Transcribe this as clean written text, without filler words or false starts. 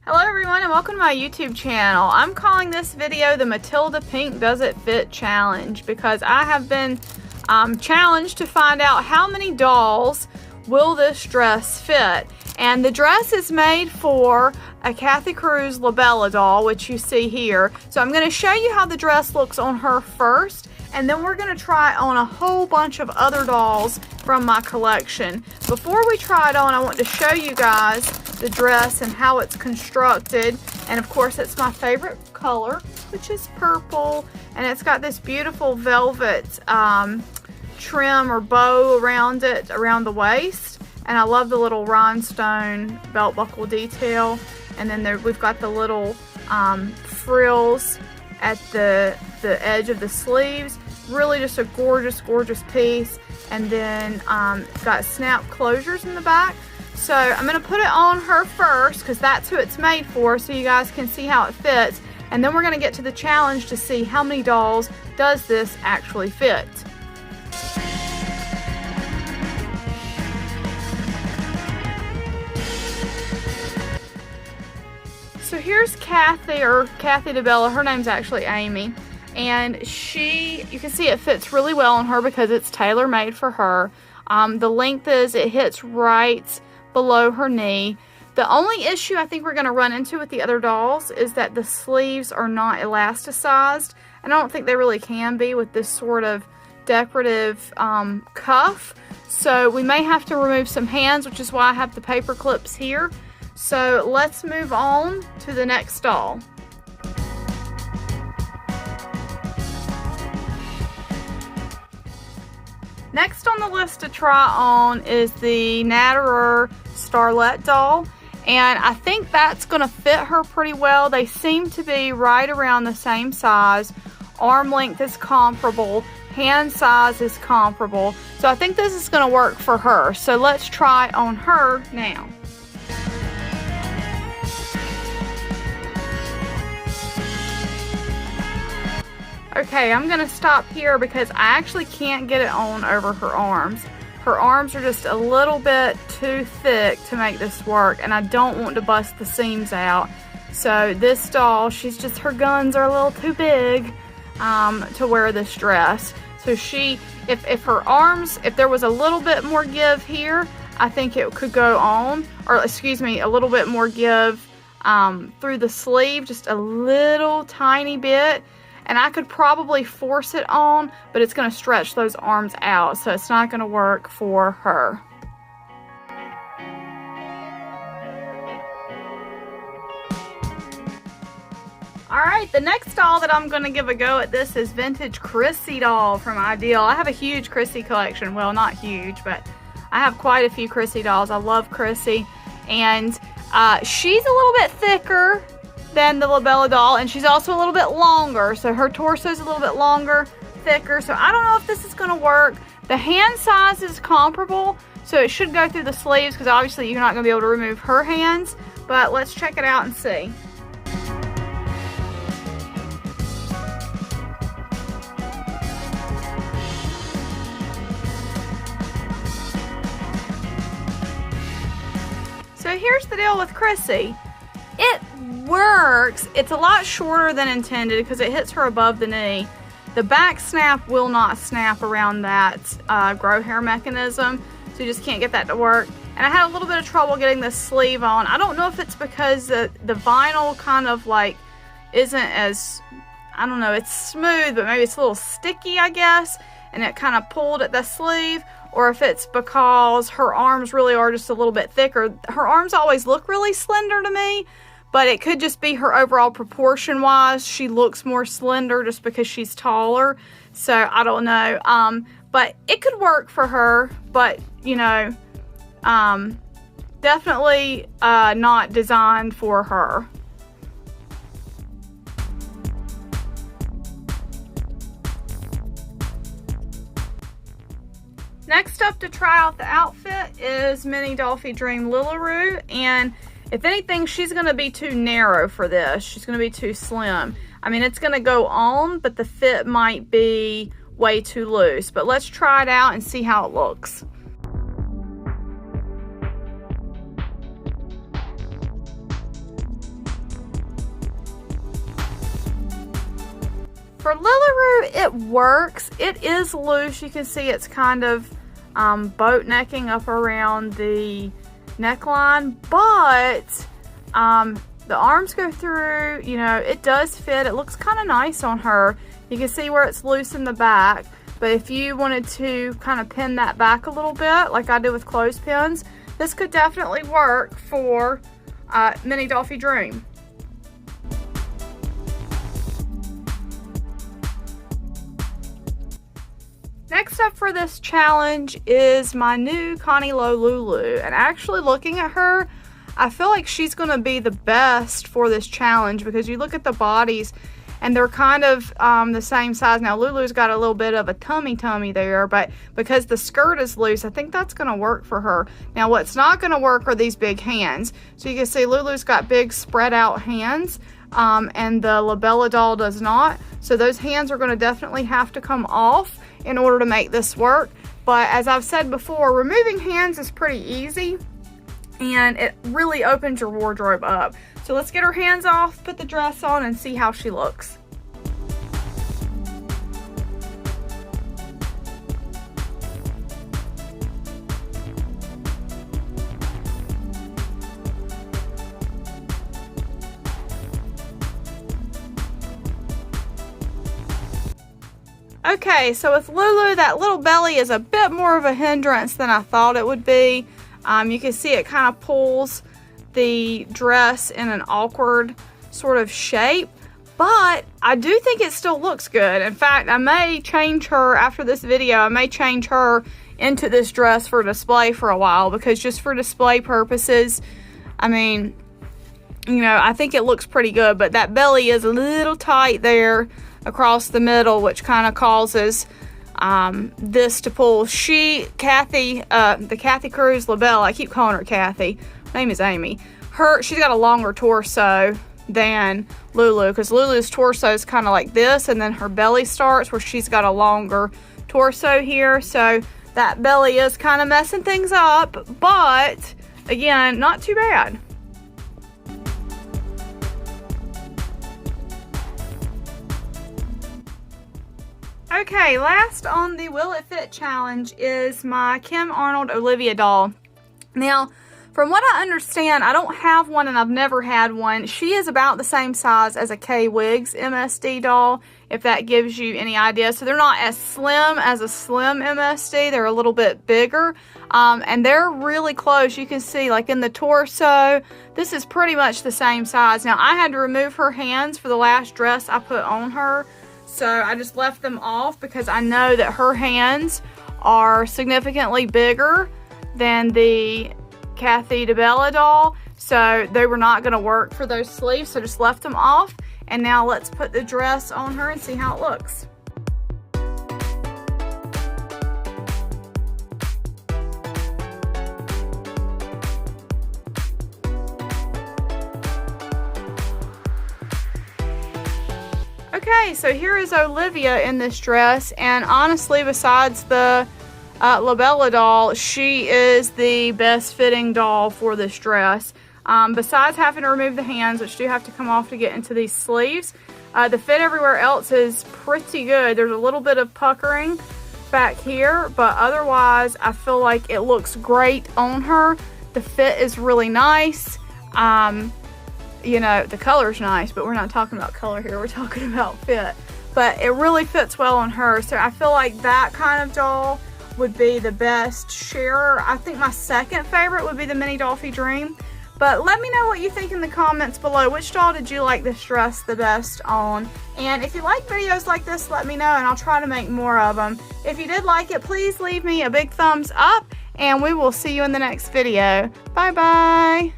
Hello everyone and welcome to my YouTube channel. I'm calling this video the Matilda Pink Does It Fit Challenge because I have been challenged to find out how many dolls will this dress fit. And the dress is made for a Kathy Cruz Labella doll, which you see here. So I'm going to show you how the dress looks on her first, and then we're going to try on a whole bunch of other dolls from my collection. Before we try it on, I want to show you guys the dress and how it's constructed. And of course, it's my favorite color, which is purple. And it's got this beautiful velvet trim or bow around it, around the waist. And I love the little rhinestone belt buckle detail. And then we've got the little frills at the edge of the sleeves. Really just a gorgeous, gorgeous piece. And then got snap closures in the back. So I'm going to put it on her first because that's who it's made for, so you guys can see how it fits. And then we're going to get to the challenge to see how many dolls does this actually fit. So here's Kathy, or Kathy DeBella. Her name's actually Amy. And you can see it fits really well on her because it's tailor-made for her. The length it hits right below her knee. The only issue I think we're going to run into with the other dolls is that the sleeves are not elasticized. And I don't think they really can be with this sort of decorative cuff. So we may have to remove some hands, which is why I have the paper clips here. So let's move on to the next doll. Next on the list to try on is the Natterer Starlet doll, and I think that's going to fit her pretty well. They seem to be right around the same size. Arm length is comparable. Hand size is comparable. So I think this is going to work for her. So let's try on her now. Okay, I'm going to stop here because I actually can't get it on over her arms. Her arms are just a little bit too thick to make this work, and I don't want to bust the seams out. So this doll, her guns are a little too big to wear this dress. So if there was a little bit more give here, I think it could go on, or excuse me, a little bit more give through the sleeve, just a little tiny bit. And I could probably force it on, but it's going to stretch those arms out, so it's not going to work for her. Alright, the next doll that I'm going to give a go at this is vintage Chrissy doll from Ideal. I have a huge Chrissy collection. Well, not huge, but I have quite a few Chrissy dolls. I love Chrissy. And she's a little bit thicker than the Labella doll, and she's also a little bit longer, so her torso is a little bit longer, thicker. So I don't know if this is going to work. The hand size is comparable, so it should go through the sleeves because obviously you're not going to be able to remove her hands, but let's check it out and see. So here's the deal with Chrissy. It works. It's a lot shorter than intended because it hits her above the knee. The back snap will not snap around that grow hair mechanism, so you just can't get that to work. And I had a little bit of trouble getting the sleeve on. I don't know if it's because the vinyl kind of like isn't as, I don't know, it's smooth, but maybe it's a little sticky, I guess, and it kind of pulled at the sleeve, or if it's because her arms really are just a little bit thicker. Her arms always look really slender to me, but it could just be her overall proportion wise. She looks more slender just because she's taller. So I don't know. But it could work for her, but you know, definitely not designed for her. Next up to try out the outfit is Mini Dolphy Dream Lilaroo, and if anything, she's going to be too narrow for this. She's going to be too slim. I mean, it's going to go on, but the fit might be way too loose. But let's try it out and see how it looks. For Lilaroo, it works. It is loose. You can see it's kind of boat necking up around the neckline, but the arms go through, you know, it does fit. It looks kind of nice on her. You can see where it's loose in the back, but if you wanted to kind of pin that back a little bit, like I did with clothespins, this could definitely work for Mini Dollfie Dream. Next up for this challenge is my new Connie Low Lulu, and actually looking at her, I feel like she's going to be the best for this challenge because you look at the bodies and they're kind of the same size. Now Lulu's got a little bit of a tummy there, but because the skirt is loose, I think that's going to work for her. Now what's not going to work are these big hands. So you can see Lulu's got big spread out hands, and the Labella doll does not. So those hands are going to definitely have to come off in order to make this work. But as I've said before, removing hands is pretty easy and it really opens your wardrobe up. So let's get her hands off, put the dress on, and see how she looks. Okay, so with Lulu, that little belly is a bit more of a hindrance than I thought it would be. You can see it kind of pulls the dress in an awkward sort of shape, but I do think it still looks good. In fact, I may change her after this video. I may change her into this dress for display for a while, because just for display purposes, I mean, you know, I think it looks pretty good, but that belly is a little tight there across the middle, which kind of causes this to pull. The Kathy Cruz LaBelle, I keep calling her Kathy, her name is Amy. She's got a longer torso than Lulu, because Lulu's torso is kind of like this, and then her belly starts where she's got a longer torso here. So that belly is kind of messing things up, but again, not too bad. Okay, last on the Will It Fit challenge is my Kim Arnold Olivia doll. Now, from what I understand, I don't have one and I've never had one. She is about the same size as a K Wiggs MSD doll, if that gives you any idea. So they're not as slim as a slim MSD. They're a little bit bigger, and they're really close. You can see, like in the torso, this is pretty much the same size. Now, I had to remove her hands for the last dress I put on her. So I just left them off because I know that her hands are significantly bigger than the Kathy DeBella doll. So they were not going to work for those sleeves. So just left them off. And now let's put the dress on her and see how it looks. Okay, so here is Olivia in this dress, and honestly, besides the Labella doll, she is the best fitting doll for this dress. Besides having to remove the hands, which do have to come off to get into these sleeves, the fit everywhere else is pretty good. There's a little bit of puckering back here, but otherwise, I feel like it looks great on her. The fit is really nice. You know, the color's nice, but we're not talking about color here. We're talking about fit. But it really fits well on her. So I feel like that kind of doll would be the best sharer. I think my second favorite would be the Mini Dollfie Dream. But let me know what you think in the comments below. Which doll did you like this dress the best on? And if you like videos like this, let me know and I'll try to make more of them. If you did like it, please leave me a big thumbs up and we will see you in the next video. Bye bye.